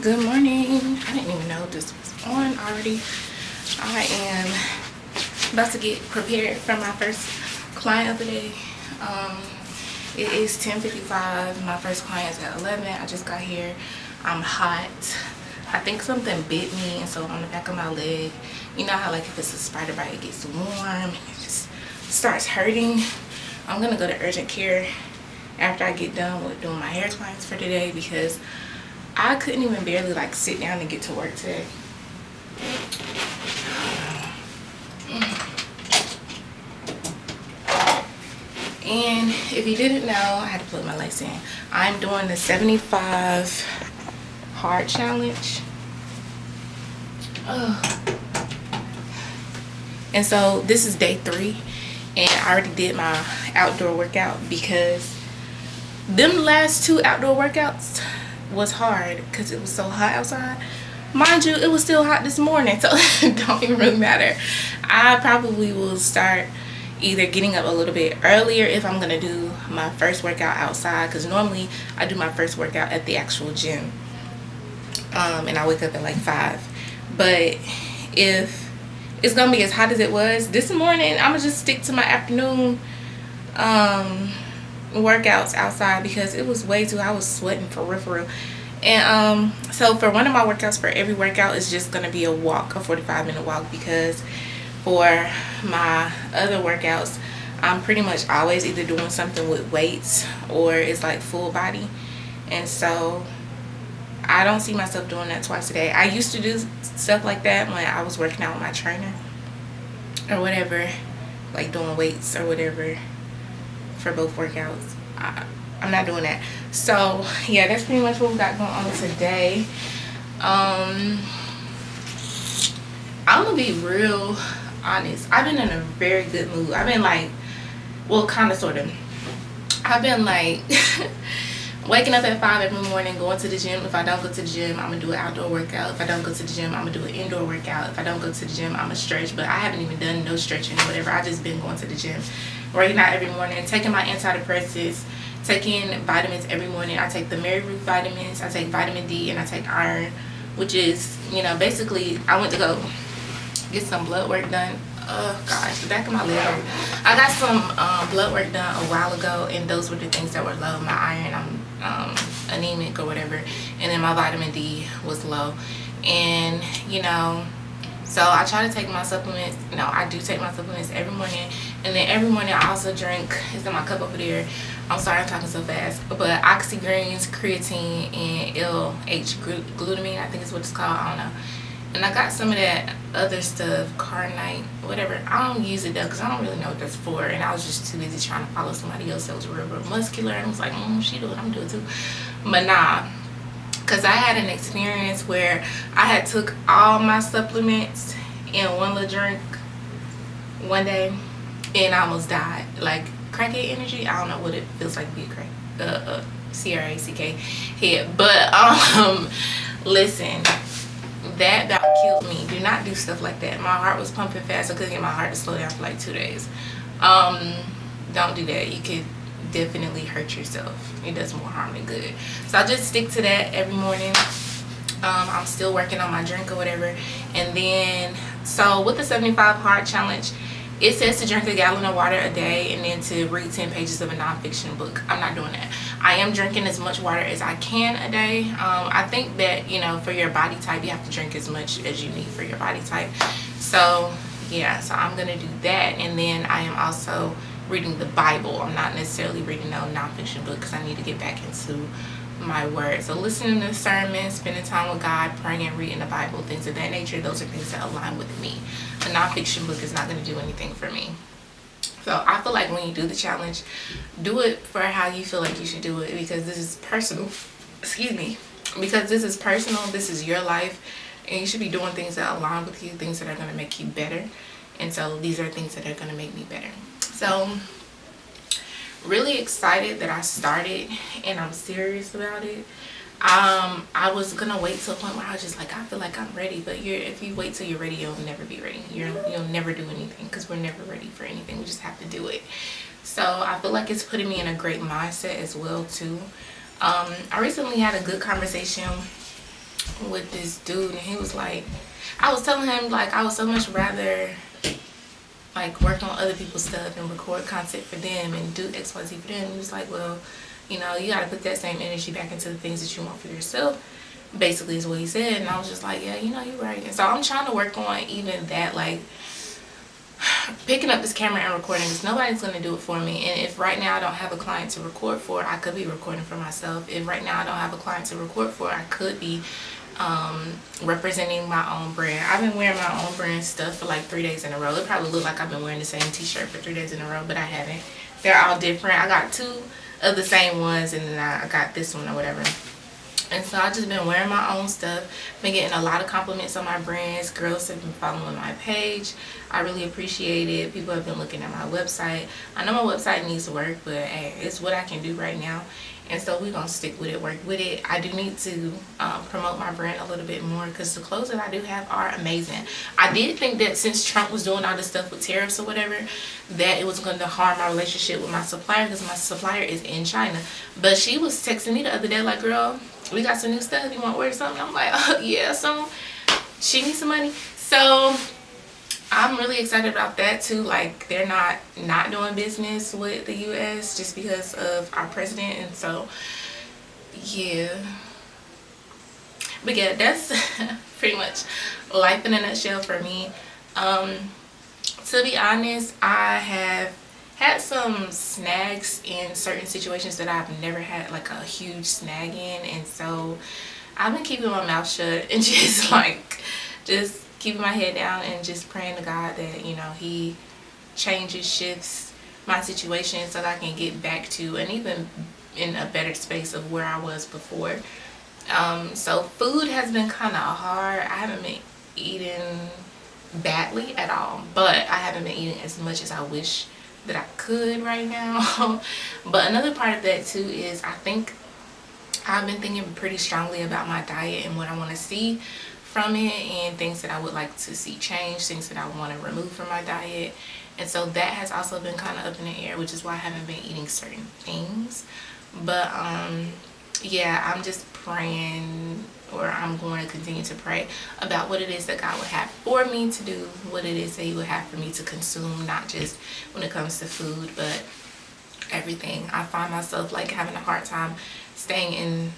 Good morning. I didn't even know this was on already. I am about to get prepared for my first client of the day. It is 10:55. My first client's at 11. I just got here. I'm hot. I think something bit me, and so on the back of my leg, you know how like if it's a spider bite, it gets warm and it just starts hurting. I'm gonna go to urgent care after I get done with doing my hair clients for today because I couldn't even barely like sit down and get to work today. And if you didn't know, I had to plug my lights in. I'm doing the 75 hard challenge. And so this is day 3, and I already did my outdoor workout because them last 2 outdoor workouts was hard because it was so hot outside. Mind you, it was still hot this morning, so it don't even really matter. I probably will start either getting up a little bit earlier if I'm gonna do my first workout outside, because normally I do my first workout at the actual gym, and I wake up at like 5. But if it's gonna be as hot as it was this morning, I'm gonna just stick to my afternoon workouts outside because it was way too, I was sweating for real. And so for one of my workouts, for every workout is just gonna be a walk, a 45-minute walk, because for my other workouts I'm pretty much always either doing something with weights or it's like full body, and so I don't see myself doing that twice a day. I used to do stuff like that when I was working out with my trainer or whatever, like doing weights or whatever for both workouts. I'm not doing that. So yeah, that's pretty much what we got going on today. I'm gonna be real honest. I've been in a very good mood. I've been like, well, kind of sort of, I've been like waking up at 5 every morning, going to the gym. If I don't go to the gym, I'm gonna do an outdoor workout. If I don't go to the gym, I'm gonna do an indoor workout. If I don't go to the gym, I'm gonna stretch. But I haven't even done no stretching or whatever. I just been going to the gym, working out every morning, taking my antidepressants, taking vitamins every morning. I take the Mary Ruth vitamins, I take vitamin D, and I take iron, which is, you know, basically I went to go get some blood work done. Oh gosh, the back of my leg hurt. I got some blood work done a while ago, and those were the things that were low. My iron, I'm anemic or whatever, and then my vitamin D was low. And you know, so I try to take my supplements. No, I do take my supplements every morning, and then every morning I also drink, it's in my cup over there, I'm sorry I'm talking so fast, but Oxy Greens, creatine, and L-H-glutamine, I think is what it's called, I don't know. And I got some of that other stuff, Carnite, whatever. I don't use it though because I don't really know what that's for, and I was just too busy trying to follow somebody else that was real muscular, and I was like, she do it, I'm doing it too. But nah, because I had an experience where I had took all my supplements in one little drink one day, and I almost died. Like crackhead energy, I don't know what it feels like to be a crack, C-R-A-C-K head. But listen, that about killed me. Do not do stuff like that. My heart was pumping fast. I couldn't get my heart to slow down for like 2 days. Don't do that. You could definitely hurt yourself. It does more harm than good. So I just stick to that every morning. I'm still working on my drink or whatever. And then, so with the 75 hard challenge, it says to drink a gallon of water a day and then to read 10 pages of a nonfiction book. I'm not doing that. I am drinking as much water as I can a day. I think that, you know, for your body type, you have to drink as much as you need for your body type. So yeah, so I'm gonna do that. And then I am also reading the Bible. I'm not necessarily reading no nonfiction book because I need to get back into my word. So listening to sermons, spending time with God, praying and reading the Bible, things of that nature, those are things that align with me. A nonfiction book is not going to do anything for me. So I feel like when you do the challenge, do it for how you feel like you should do it, because this is personal. Excuse me. Because this is personal, this is your life, and you should be doing things that align with you, things that are going to make you better. And so these are things that are going to make me better. So really excited that I started and I'm serious about it. I was gonna wait till a point where I was just like, I feel like I'm ready, but if you wait till you're ready, you'll never be ready. You'll never do anything, because we're never ready for anything. We just have to do it. So I feel like it's putting me in a great mindset as well too. I recently had a good conversation with this dude, and he was like, I was telling him like I would so much rather like work on other people's stuff and record content for them and do XYZ for them. He was like, well, you know, you got to put that same energy back into the things that you want for yourself, basically is what he said. And I was just like, yeah, you know, you're right. And so I'm trying to work on even that, like picking up this camera and recording, because nobody's going to do it for me. And if right now I don't have a client to record for, I could be recording for myself. If right now I don't have a client to record for, I could be representing my own brand. I've been wearing my own brand stuff for like 3 days in a row. It probably look like I've been wearing the same t-shirt for 3 days in a row, but I haven't. They're all different. I got 2 of the same ones, and then I got this one or whatever. And so I just been wearing my own stuff. Been getting a lot of compliments on my brands. Girls have been following my page. I really appreciate it. People have been looking at my website. I know my website needs work, but hey, it's what I can do right now. And so we're going to stick with it, work with it. I do need to promote my brand a little bit more, because the clothes that I do have are amazing. I did think that since Trump was doing all this stuff with tariffs or whatever, that it was going to harm my relationship with my supplier, because my supplier is in China. But she was texting me the other day like, girl, we got some new stuff. You want to wear something? I'm like, oh, yeah, she needs some money. So I'm really excited about that too. Like, they're not doing business with the U.S. just because of our president. And so, yeah. But yeah, that's pretty much life in a nutshell for me. To be honest, I have had some snags in certain situations that I've never had like a huge snag in. And so I've been keeping my mouth shut and just keeping my head down and just praying to God that, you know, he shifts my situation so that I can get back to and even in a better space of where I was before. So food has been kind of hard. I haven't been eating badly at all, but I haven't been eating as much as I wish that I could right now. But another part of that too is I think I've been thinking pretty strongly about my diet and what I want to see from it, and things that I would like to see change, things that I want to remove from my diet. And so that has also been kind of up in the air, which is why I haven't been eating certain things. But yeah, I'm just praying, or I'm going to continue to pray about what it is that God would have for me to do, what it is that he would have for me to consume, not just when it comes to food, but everything. I find myself like having a hard time staying in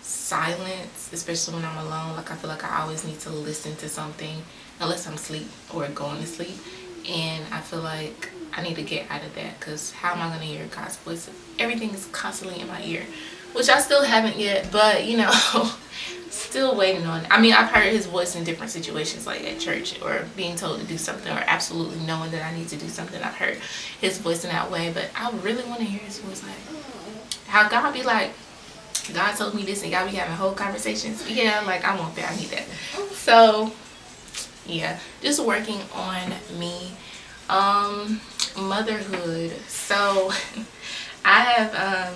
silence, especially when I'm alone. Like, I feel like I always need to listen to something unless I'm asleep or going to sleep, and I feel like I need to get out of that, because how am I going to hear God's voice if everything is constantly in my ear? Which I still haven't yet, but you know, still waiting on it. I mean, I've heard his voice in different situations, like at church or being told to do something, or absolutely knowing that I need to do something. I've heard his voice in that way, but I really want to hear his voice, like how God be like, God told me this, and y'all be having whole conversations. Yeah, like I want that, I need that. So yeah, just working on me. Motherhood. So I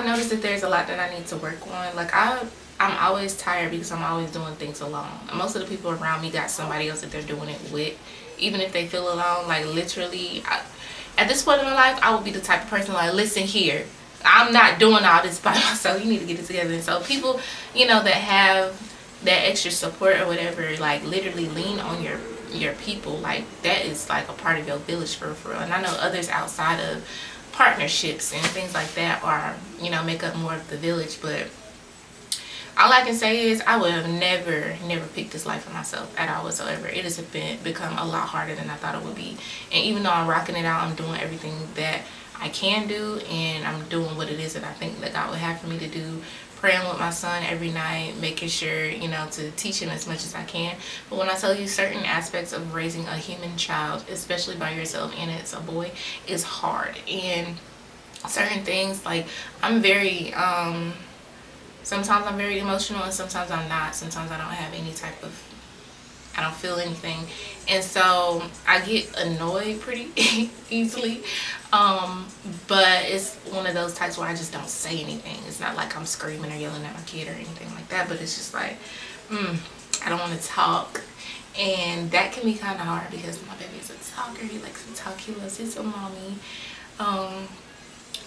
noticed that there's a lot that I need to work on. Like, I'm always tired because I'm always doing things alone. Most of the people around me got somebody else that they're doing it with, even if they feel alone. Like, literally, at this point in my life, I would be the type of person like, listen here, I'm not doing all this by myself. You need to get it together. And so people, you know, that have that extra support or whatever, like literally lean on your people. Like, that is like a part of your village for real. And I know others outside of partnerships and things like that are, you know, make up more of the village. But all I can say is I would have never picked this life for myself at all whatsoever. It has become a lot harder than I thought it would be. And even though I'm rocking it out, I'm doing everything that I can do, and I'm doing what it is that I think that God would have for me to do. Praying with my son every night, making sure, you know, to teach him as much as I can. But when I tell you, certain aspects of raising a human child, especially by yourself, and it's a boy, is hard. And certain things, like, I'm very sometimes I'm very emotional, and sometimes I'm not. Sometimes I don't have any type of, I don't feel anything, and so I get annoyed pretty easily. But it's one of those types where I just don't say anything. It's not like I'm screaming or yelling at my kid or anything like that, but it's just like, I don't want to talk. And that can be kind of hard because my baby is a talker. He likes to talk. He loves his mommy.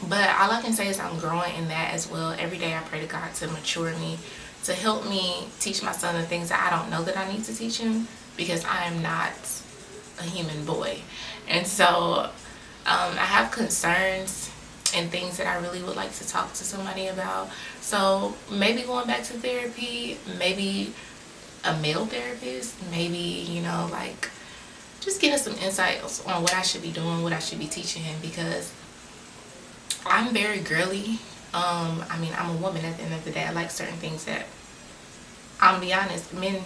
But all I can say is I'm growing in that as well. Every day I pray to God to mature me, to help me teach my son the things that I don't know that I need to teach him, because I am not a human boy. And so I have concerns and things that I really would like to talk to somebody about. So maybe going back to therapy, maybe a male therapist, maybe, you know, like just getting some insights on what I should be doing, what I should be teaching him, because I'm very girly. I mean, I'm a woman at the end of the day. I like certain things that, I'm be honest, men,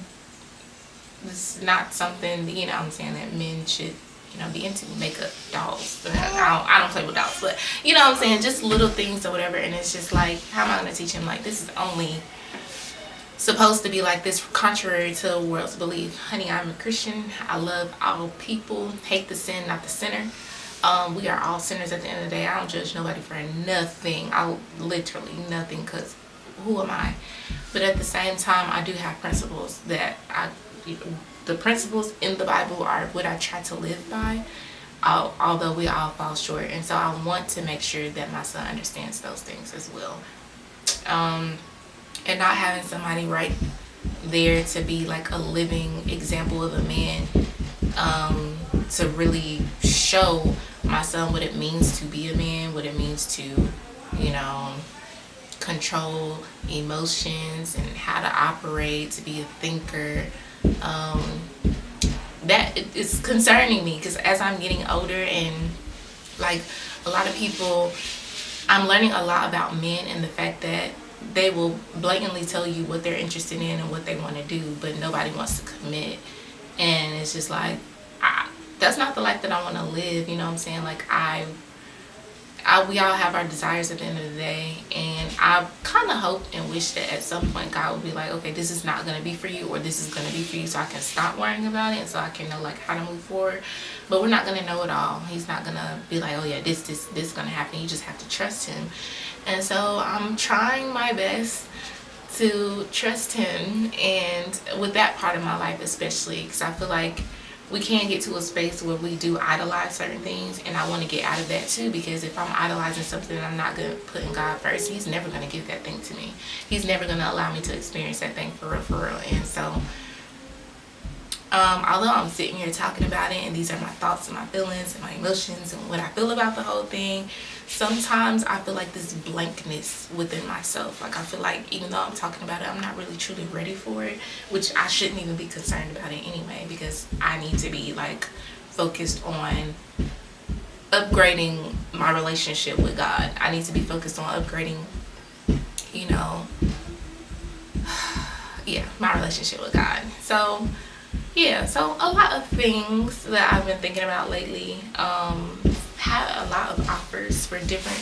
it's not something, you know what I'm saying, that men should, you know, be into. Makeup, dolls. I don't play with dolls, but you know what I'm saying, just little things or whatever. And it's just like, how am I going to teach him, like, this is only supposed to be like this, contrary to the world's belief. Honey, I'm a Christian. I love all people. Hate the sin, not the sinner. We are all sinners at the end of the day. I don't judge nobody for nothing. Literally nothing, because who am I? But at the same time, I do have principles that the principles in the Bible are what I try to live by, although we all fall short. And so I want to make sure that my son understands those things as well. And not having somebody right there to be like a living example of a man, to really show my son what it means to be a man, what it means to, you know, control emotions and how to operate, to be a thinker. That is concerning me, because as I'm getting older, and like a lot of people, I'm learning a lot about men and the fact that they will blatantly tell you what they're interested in and what they want to do, but nobody wants to commit. And it's just like, that's not the life that I want to live. You know what I'm saying? Like, we all have our desires at the end of the day, and I kind of hope and wish that at some point God would be like, okay, this is not going to be for you, or this is going to be for you, so I can stop worrying about it, and so I can know like how to move forward. But we're not going to know it all. He's not going to be like, oh yeah, this is going to happen. You just have to trust him. And so I'm trying my best to trust him, and with that part of my life especially, because I feel like we can't get to a space where we do idolize certain things, and I want to get out of that too, because if I'm idolizing something and I'm not going to put in God first, he's never going to give that thing to me. He's never going to allow me to experience that thing for real. And so although I'm sitting here talking about it, and these are my thoughts and my feelings and my emotions and what I feel about the whole thing, sometimes I feel like this blankness within myself. Like, I feel like even though I'm talking about it, I'm not really truly ready for it, which I shouldn't even be concerned about it anyway, because I need to be like focused on upgrading my relationship with God. I need to be focused on upgrading, you know, yeah, my relationship with God. So yeah, so a lot of things that I've been thinking about lately. Had a lot of offers for different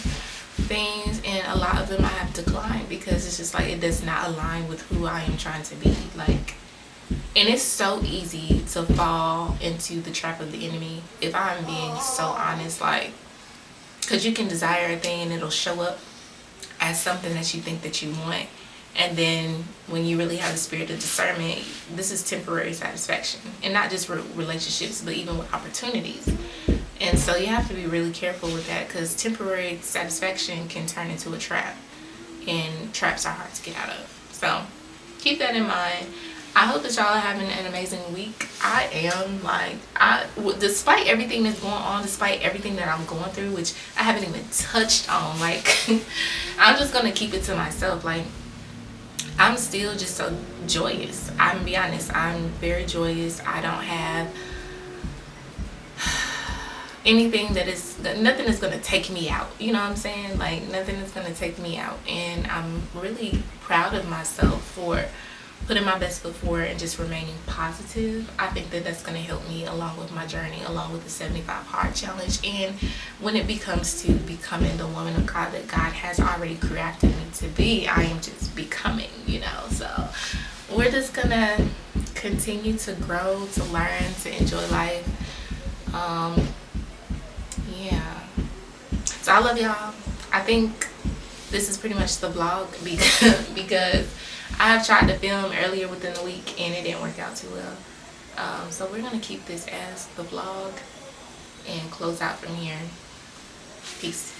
things, and a lot of them I have declined, because it's just like, it does not align with who I am trying to be. Like, and it's so easy to fall into the trap of the enemy, if I'm being so honest. Like, because you can desire a thing and it'll show up as something that you think that you want, and then when you really have the spirit of discernment, this is temporary satisfaction. And not just relationships, but even with opportunities. And so you have to be really careful with that, because temporary satisfaction can turn into a trap, and traps are hard to get out of. So keep that in mind. I hope that y'all are having an amazing week. I am. Like, despite everything that's going on, despite everything that I'm going through, which I haven't even touched on, like, I'm just going to keep it to myself. Like, I'm still just so joyous. I'm gonna be honest, I'm very joyous. I don't have anything nothing is gonna take me out. You know what I'm saying? Like, nothing is gonna take me out. And I'm really proud of myself for putting my best foot forward and just remaining positive. I think that that's going to help me along with my journey, along with the 75 hard challenge, and when it becomes to becoming the woman of God that God has already crafted me to be, I am just becoming, you know. So we're just going to continue to grow, to learn, to enjoy life. Yeah. So I love y'all. I think this is pretty much the vlog because I have tried to film earlier within the week and it didn't work out too well. So we're going to keep this as the vlog and close out from here. Peace.